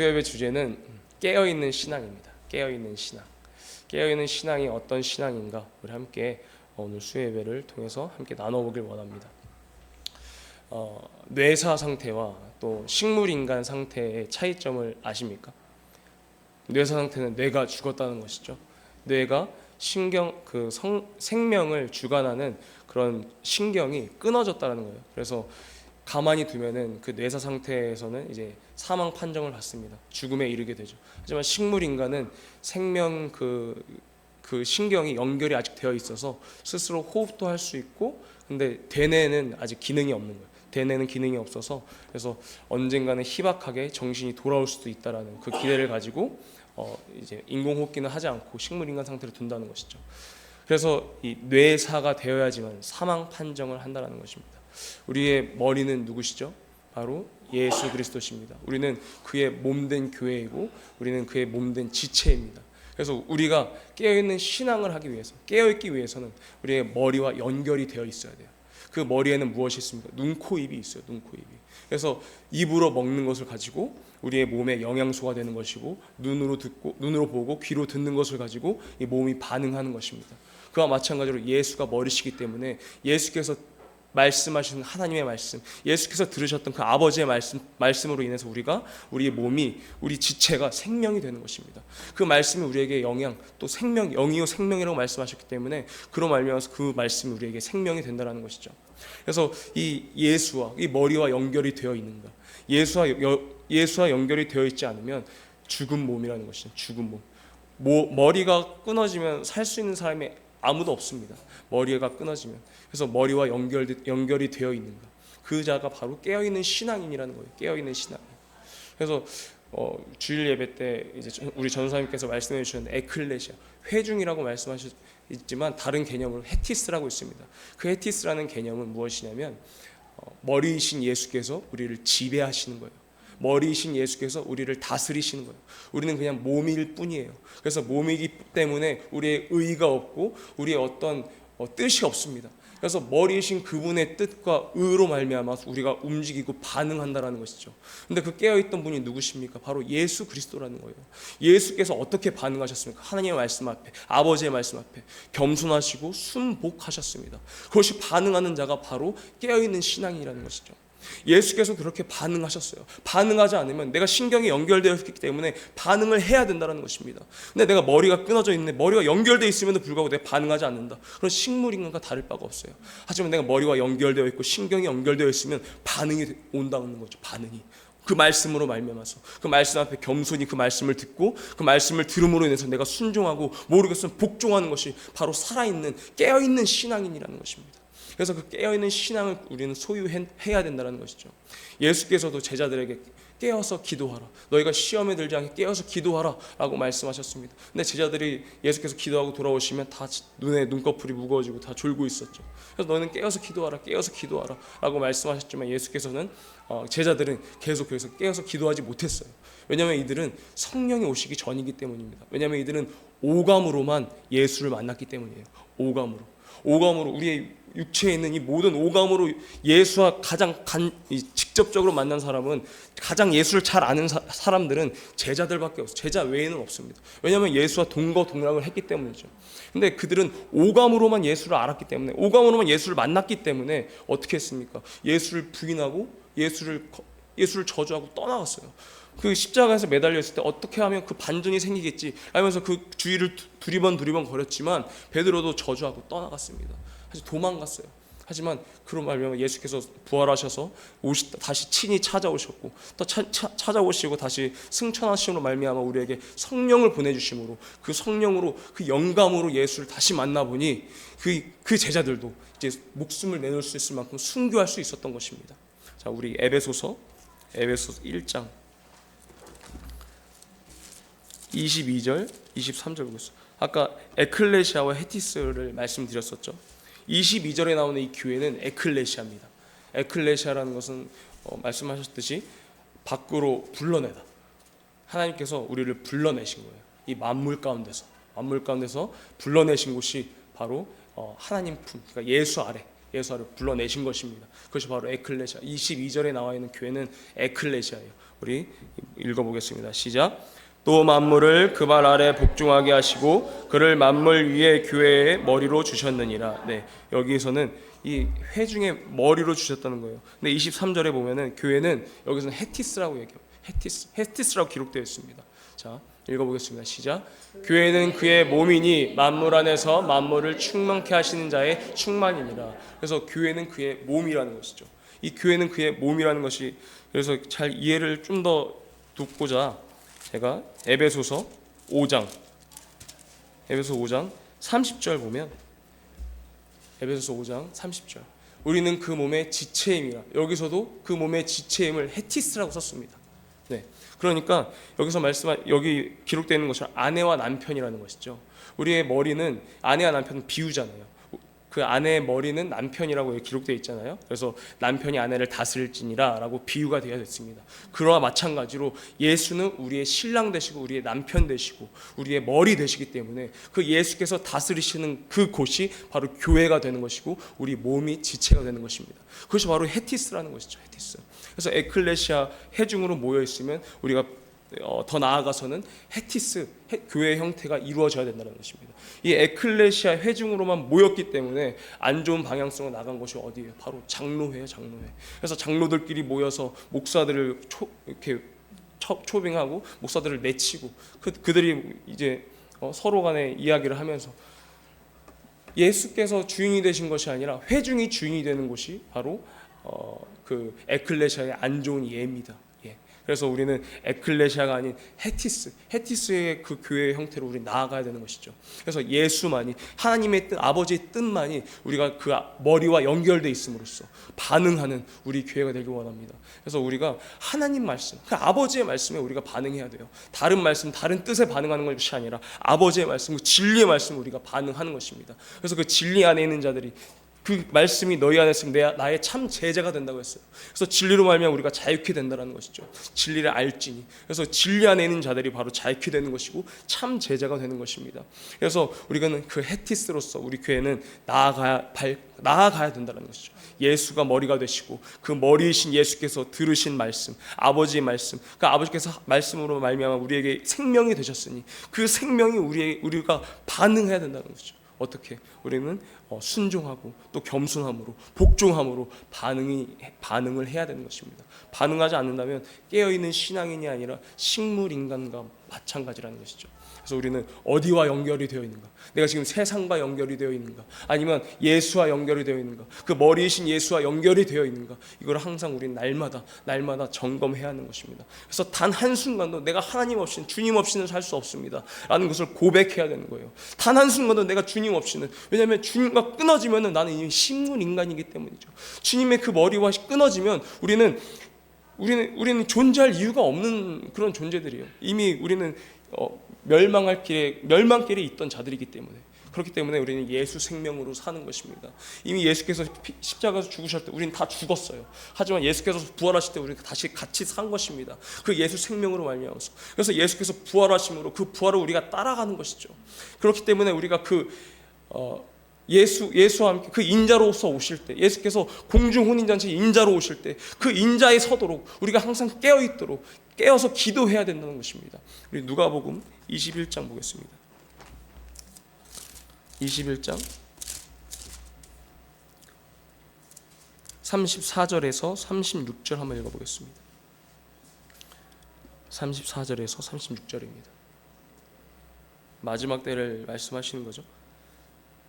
수요예배 주제는 깨어있는 신앙입니다. 깨어있는 신앙. 깨어있는 신앙이 어떤 신앙인가 우리 함께 오늘 수요예배를 통해서 함께 나눠보길 원합니다. 뇌사 상태와 또 식물인간 상태의 차이점을 아십니까? 뇌사 상태는 뇌가 죽었다는 것이죠. 뇌가 생명을 주관하는 그런 신경이 끊어졌다는 거예요. 그래서 가만히 두면은 그 뇌사 상태에서는 이제 사망 판정을 받습니다. 죽음에 이르게 되죠. 하지만 식물 인간은 생명 그 신경이 연결이 아직 되어 있어서 스스로 호흡도 할 수 있고, 근데 대뇌는 아직 기능이 없는 거예요. 대뇌는 기능이 없어서, 그래서 언젠가는 희박하게 정신이 돌아올 수도 있다라는 그 기대를 가지고 이제 인공호흡기는 하지 않고 식물 인간 상태로 둔다는 것이죠. 그래서 이 뇌사가 되어야지만 사망 판정을 한다는 것입니다. 우리의 머리는 누구시죠? 바로 예수 그리스도십니다. 우리는 그의 몸된 교회이고 우리는 그의 몸된 지체입니다. 그래서 우리가 깨어있는 신앙을 하기 위해서, 깨어있기 위해서는 우리의 머리와 연결이 되어 있어야 돼요. 그 머리에는 무엇이 있습니까? 눈, 코, 입이 있어요. 눈, 코, 입이. 그래서 입으로 먹는 것을 가지고 우리의 몸에 영양소가 되는 것이고, 눈으로 보고 귀로 듣는 것을 가지고 이 몸이 반응하는 것입니다. 그와 마찬가지로 예수가 머리시기 때문에 예수께서 말씀하시는 하나님의 말씀, 예수께서 들으셨던 그 아버지의 말씀으로 인해서 우리의 몸이, 우리 지체가 생명이 되는 것입니다. 그 말씀이 우리에게 영양, 또 생명, 영이요 생명이라고 말씀하셨기 때문에 그로 말미암아서 그 말씀이 우리에게 생명이 된다는 것이죠. 그래서 이 예수와 이 머리와 연결이 되어 있는가, 예수와 연결이 되어 있지 않으면 죽은 몸이라는 것이죠. 죽은 몸. 머리가 끊어지면 살 수 있는 사람이 아무도 없습니다. 머리가 끊어지면. 그래서 머리와 연결이 되어 있는가, 그 자가 바로 깨어있는 신앙인이라는 거예요. 깨어있는 신앙. 그래서 주일 예배 때 이제 우리 전사님께서 말씀해 주셨는데, 에클레시아, 회중이라고 말씀하셨지만 다른 개념으로 헤티스라고 있습니다. 그 헤티스라는 개념은 무엇이냐면 머리이신 예수께서 우리를 지배하시는 거예요. 머리이신 예수께서 우리를 다스리시는 거예요. 우리는 그냥 몸일 뿐이에요. 그래서 몸이기 때문에 우리의 의의가 없고 우리의 어떤 뜻이 없습니다. 그래서 머리이신 그분의 뜻과 의로 말미암아서 우리가 움직이고 반응한다라는 것이죠. 근데 그 깨어있던 분이 누구십니까? 바로 예수 그리스도라는 거예요. 예수께서 어떻게 반응하셨습니까? 하나님의 말씀 앞에, 아버지의 말씀 앞에 겸손하시고 순복하셨습니다. 그것이 반응하는 자가 바로 깨어있는 신앙이라는 것이죠. 예수께서 그렇게 반응하셨어요. 반응하지 않으면, 내가 신경이 연결되어 있기 때문에 반응을 해야 된다는 것입니다. 근데 내가 머리가 끊어져 있는데, 머리가 연결되어 있음에도 불구하고 내가 반응하지 않는다. 그런 식물인간과 다를 바가 없어요. 하지만 내가 머리와 연결되어 있고 신경이 연결되어 있으면 반응이 온다는 거죠. 반응이. 그 말씀으로 말미암아서, 그 말씀 앞에 겸손히 그 말씀을 듣고 그 말씀을 들음으로 인해서 내가 순종하고 모르겠으면 복종하는 것이 바로 깨어있는 신앙인이라는 것입니다. 그래서 그 깨어있는 신앙을 우리는 소유해야 된다는 것이죠. 예수께서도 제자들에게 깨어서 기도하라, 너희가 시험에 들지 않게 깨어서 기도하라 라고 말씀하셨습니다. 근데 제자들이 예수께서 기도하고 돌아오시면 다 눈에 눈꺼풀이 무거워지고 다 졸고 있었죠. 그래서 너희는 깨어서 기도하라, 깨어서 기도하라 라고 말씀하셨지만 예수께서는 제자들은 계속해서 깨어서 기도하지 못했어요. 왜냐하면 이들은 성령이 오시기 전이기 때문입니다. 왜냐하면 이들은 오감으로만 예수를 만났기 때문이에요. 오감으로 우리의 육체에 있는 이 모든 오감으로 예수와 가장 직접적으로 만난 사람은, 가장 예수를 잘 아는 사람들은 제자들밖에 없어요. 제자 외에는 없습니다. 왜냐하면 예수와 동거동락을 했기 때문이죠. 근데 그들은 오감으로만 예수를 알았기 때문에, 오감으로만 예수를 만났기 때문에 어떻게 했습니까? 예수를 부인하고 예수를 저주하고 떠나갔어요. 그 십자가에서 매달려 있을 때 어떻게 하면 그 반전이 생기겠지 하면서 그 주위를 두리번 거렸지만 베드로도 저주하고 떠나갔습니다. 사실 도망갔어요. 하지만 그런 말이면 예수께서 부활하셔서 다시 친히 찾아오셨고, 또 찾아오시고 다시 승천하심으로 말미암아 우리에게 성령을 보내주심으로, 그 성령으로, 그 영감으로 예수를 다시 만나보니 그 제자들도 이제 목숨을 내놓을 수 있을 만큼 순교할 수 있었던 것입니다. 자, 우리 에베소서 1장 22절, 23절 보겠습니다. 아까 에클레시아와 헤티스를 말씀드렸었죠. 22절에 나오는 이 교회는 에클레시아입니다. 에클레시아라는 것은 말씀하셨듯이 밖으로 불러내다. 하나님께서 우리를 불러내신 거예요. 이 만물 가운데서 불러내신 곳이 바로 하나님 품, 그러니까 예수 아래 불러내신 것입니다. 그것이 바로 에클레시아. 22절에 나와 있는 교회는 에클레시아예요. 우리 읽어보겠습니다. 시작. 또 만물을 그 발 아래 복종하게 하시고 그를 만물 위에 교회의 머리로 주셨느니라. 네, 여기에서는 이 회중의 머리로 주셨다는 거예요. 근데 23절에 보면은 교회는 여기서는 헤티스라고 얘기해요. 헤티스라고 기록되어 있습니다. 자, 읽어보겠습니다. 시작. 교회는 그의 몸이니 만물 안에서 만물을 충만케 하시는 자의 충만이니라. 그래서 교회는 그의 몸이라는 것이죠. 이 교회는 그의 몸이라는 것이, 그래서 잘 이해를 좀 더 돕고자 제가 에베소서 5장 30절 보면, 에베소서 5장 30절, 우리는 그 몸의 지체임이라. 여기서도 그 몸의 지체임을 헤티스라고 썼습니다. 네, 그러니까 여기 기록되어 있는 것처럼 아내와 남편이라는 것이죠. 우리의 머리는, 아내와 남편은 비유잖아요. 그 아내의 머리는 남편이라고 기록되어 있잖아요. 그래서 남편이 아내를 다스릴지니라 라고 비유가 되어 있습니다. 그와 마찬가지로 예수는 우리의 신랑 되시고 우리의 남편 되시고 우리의 머리 되시기 때문에 그 예수께서 다스리시는 그 곳이 바로 교회가 되는 것이고 우리 몸이 지체가 되는 것입니다. 그것이 바로 헤티스라는 것이죠. 헤티스. 그래서 에클레시아 회중으로 모여 있으면 우리가 더 나아가서는 헤티스, 교회의 형태가 이루어져야 된다는 것입니다. 이 에클레시아 회중으로만 모였기 때문에 안 좋은 방향성으로 나간 것이 어디예요? 바로 장로회예요, 장로회. 그래서 장로들끼리 모여서 목사들을 이렇게 초빙하고 목사들을 내치고 그들이 이제 서로 간에 이야기를 하면서 예수께서 주인이 되신 것이 아니라 회중이 주인이 되는 곳이 바로 그 에클레시아의 안 좋은 예입니다. 그래서 우리는 에클레시아가 아닌 헤티스의 그 교회의 형태로 우리 나아가야 되는 것이죠. 그래서 예수만이, 하나님의 뜻, 아버지의 뜻만이 우리가 그 머리와 연결되어 있음으로써 반응하는 우리 교회가 되길 원합니다. 그래서 우리가 하나님 말씀, 그 아버지의 말씀에 우리가 반응해야 돼요. 다른 말씀, 다른 뜻에 반응하는 것이 아니라 아버지의 말씀, 그 진리의 말씀에 우리가 반응하는 것입니다. 그래서 그 진리 안에 있는 자들이, 그 말씀이 너희 안에 있으면 나의 참 제자가 된다고 했어요. 그래서 진리로 말미암아 우리가 자유케 된다는 것이죠. 진리를 알지니. 그래서 진리 안에 있는 자들이 바로 자유케 되는 것이고 참 제자가 되는 것입니다. 그래서 우리는 그 헤티스로서 우리 교회는 나아가야 된다는 것이죠. 예수가 머리가 되시고 그 머리이신 예수께서 들으신 말씀, 아버지의 말씀, 그 아버지께서 말씀으로 말미암아 우리에게 생명이 되셨으니 그 생명이 우리가 반응해야 된다는 것이죠. 어떻게? 우리는 순종하고 또 겸손함으로 복종함으로 반응을 해야 되는 것입니다. 반응하지 않는다면 깨어있는 신앙인이 아니라 식물 인간과 마찬가지라는 것이죠. 그래서 우리는 어디와 연결이 되어 있는가? 내가 지금 세상과 연결이 되어 있는가? 아니면 예수와 연결이 되어 있는가? 그 머리이신 예수와 연결이 되어 있는가? 이걸 항상 우리는 날마다 점검해야 하는 것입니다. 그래서 단 한순간도 내가 하나님 없이는, 주님 없이는 살 수 없습니다 라는 것을 고백해야 되는 거예요. 단 한순간도 내가 주님 없이는, 왜냐하면 주님과 끊어지면 나는 이미 식물 인간이기 때문이죠. 주님의 그 머리와 끊어지면 우리는 존재할 이유가 없는 그런 존재들이에요. 이미 우리는 멸망길에 있던 자들이기 때문에, 그렇기 때문에 우리는 예수 생명으로 사는 것입니다. 이미 예수께서 십자가에서 죽으실 때 우리는 다 죽었어요. 하지만 예수께서 부활하실 때 우리는 다시 같이 산 것입니다. 그 예수 생명으로 말미암아서. 그래서 예수께서 부활하심으로 그 부활을 우리가 따라가는 것이죠. 그렇기 때문에 우리가 예수와 함께 그 인자로서 오실 때, 예수께서 공중 혼인잔치 인자로 오실 때 그 인자에 서도록 우리가 항상 깨어서 기도해야 된다는 것입니다. 우리 누가복음 21장 보겠습니다. 21장 34절에서 36절 한번 읽어보겠습니다. 34절에서 36절입니다. 마지막 때를 말씀하시는 거죠.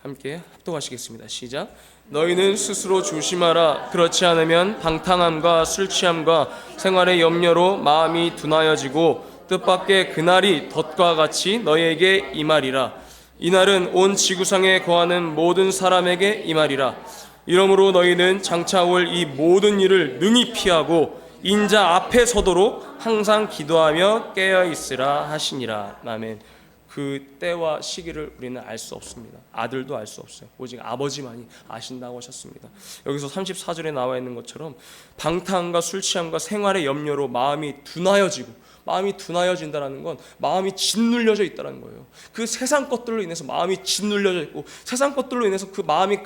함께 합독하시겠습니다. 시작. 너희는 스스로 조심하라. 그렇지 않으면 방탕함과 술 취함과 생활의 염려로 마음이 둔하여지고 뜻밖의 그날이 덫과 같이 너희에게 임하리라. 이날은 온 지구상에 거하는 모든 사람에게 임하리라. 이러므로 너희는 장차 올 이 모든 일을 능히 피하고 인자 앞에 서도록 항상 기도하며 깨어 있으라 하시니라. 아멘. 그 때와 시기를 우리는 알 수 없습니다. 아들도 알 수 없어요. 오직 아버지만이 아신다고 하셨습니다. 여기서 34절에 나와 있는 것처럼 방탕과 술 취함과 생활의 염려로 마음이 둔하여지고, 마음이 둔하여진다라는 건 마음이 짓눌려져 있다는 거예요. 그 세상 것들로 인해서 마음이 짓눌려져 있고, 세상 것들로 인해서 그 마음이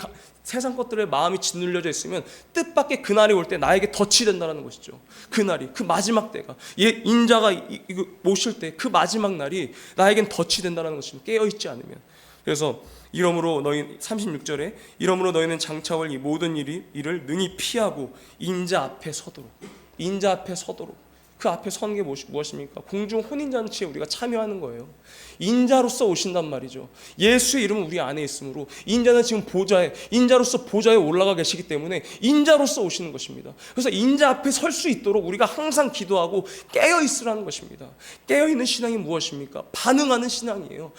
세상 것들에 마음이 짓눌려져 있으면 뜻밖의 그날이 올 때 나에게 덫이 된다는 것이죠. 그날이, 그 마지막 때가, 인자가 이거 모실 때 그 마지막 날이 나에겐 덫이 된다는 것입니다. 깨어있지 않으면. 그래서 이러므로 너희 36절에 이러므로 너희는 장차올 이 모든 일을 능히 피하고 인자 앞에 서도록, 인자 앞에 서도록. 그 앞에 서는 게 무엇입니까? 공중 혼인잔치에 우리가 참여하는 거예요. 인자로서 오신단 말이죠. 예수의 이름은 우리 안에 있으므로 인자는 지금 인자로서 보좌에 올라가 계시기 때문에 인자로서 오시는 것입니다. 그래서 인자 앞에 설 수 있도록 우리가 항상 기도하고 깨어 있으라는 것입니다. 깨어 있는 신앙이 무엇입니까? 반응하는 신앙이에요.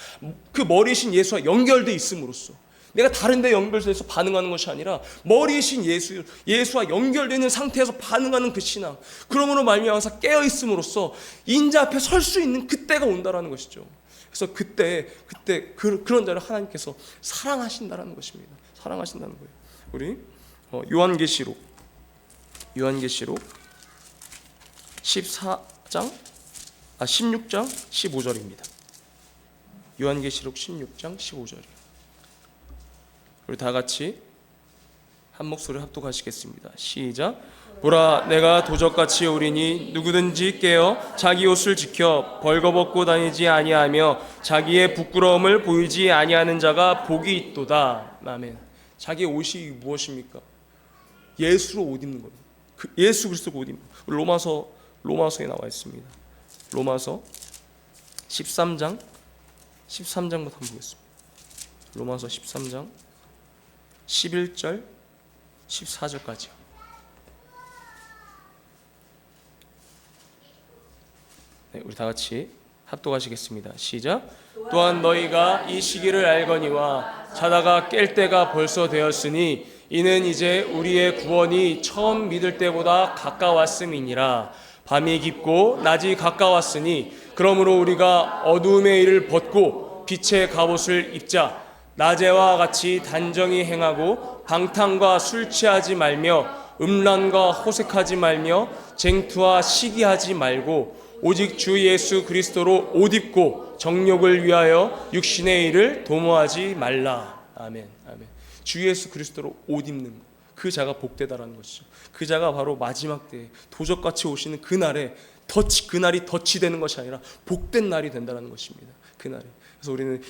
그 머리이신 예수와 연결되어 있음으로써, 내가 다른 데 연결돼서 반응하는 것이 아니라 머리이신 예수와 연결되는 상태에서 반응하는 그 신앙, 그러므로 말미암아서 깨어 있음으로써 인자 앞에 설 수 있는 그때가 온다라는 것이죠. 그래서 그때 그런 자를 하나님께서 사랑하신다라는 것입니다. 사랑하신다는 거예요. 우리 요한계시록 16장 15절입니다. 요한계시록 16장 15절이요. 우리 다 같이 한 목소리 합독하시겠습니다. 시작. 보라, 내가 도적같이 오리니 누구든지 깨어 자기 옷을 지켜 벌거벗고 다니지 아니하며 자기의 부끄러움을 보이지 아니하는 자가 복이 있도다. 아멘. 자기의 옷이 무엇입니까? 예수로 옷 입는 거예요. 예수 그리스도 옷 입는 거예요. 로마서에 나와 있습니다. 로마서 13장부터 한번 보겠습니다. 로마서 13장 11절 14절까지요. 네, 우리 다 같이 합독하시겠습니다. 시작. 또한 너희가 이 시기를 알거니와 자다가 깰 때가 벌써 되었으니 이는 이제 우리의 구원이 처음 믿을 때보다 가까웠음이니라. 밤이 깊고 낮이 가까웠으니 그러므로 우리가 어두움의 일을 벗고 빛의 갑옷을 입자. 낮에와 같이 단정히 행하고 방탕과 술 취하지 말며 음란과 호색하지 말며 쟁투와 시기하지 말고 오직 주 예수 그리스도로 옷 입고 정욕을 위하여 육신의 일을 도모하지 말라. 아멘. 아멘. 주 예수 그리스도로 옷 입는 것, 그 자가 복되다라는 것이죠. 그 자가 바로 마지막 때에 도적같이 오시는 그날에 그날이 덫이 되는 것이 아니라 복된 날이 된다는 것입니다. 그날에. 그래서 우리는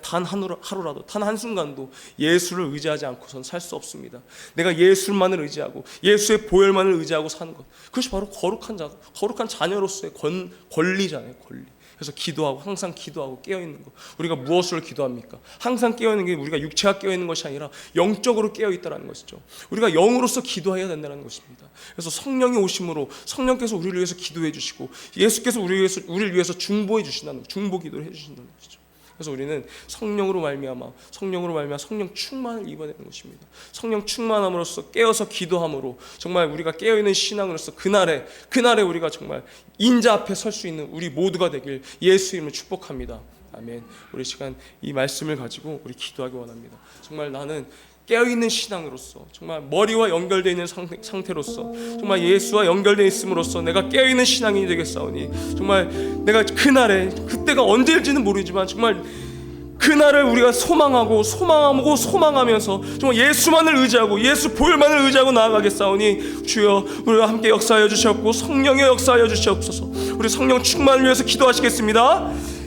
단 하루라도, 단 한순간도 예수를 의지하지 않고선 살 수 없습니다. 내가 예수만을 의지하고 예수의 보혈만을 의지하고 사는 것, 그것이 바로 거룩한 자녀로서의 권리잖아요. 권리. 그래서 항상 기도하고 깨어있는 것. 우리가 무엇을 기도합니까? 항상 깨어있는 게 우리가 육체가 깨어있는 것이 아니라 영적으로 깨어있다는 것이죠. 우리가 영으로서 기도해야 된다는 것입니다. 그래서 성령이 오심으로 성령께서 우리를 위해서 기도해 주시고 예수께서 우리를 위해서 중보 기도를 해주신다는 것이죠. 그래서 우리는 성령으로 말미암아 성령 충만을 입어야 되는 것입니다. 성령 충만함으로써 깨어서 기도함으로 정말 우리가 깨어있는 신앙으로서 그날에 우리가 정말 인자 앞에 설 수 있는 우리 모두가 되길 예수 이름으로 축복합니다. 아멘. 우리 시간 이 말씀을 가지고 우리 기도하기 원합니다. 정말 나는 깨어있는 신앙으로서 정말 머리와 연결되어 있는 상태로서 정말 예수와 연결되어 있음으로써 내가 깨어있는 신앙이 되겠사오니 정말 내가 그때가 언제일지는 모르지만 정말 그날을 우리가 소망하면서 정말 예수만을 의지하고 예수 보혈만을 의지하고 나아가겠사오니 주여 우리와 함께 역사하여 주시옵고 성령의 역사하여 주시옵소서. 우리 성령 충만을 위해서 기도하시겠습니다.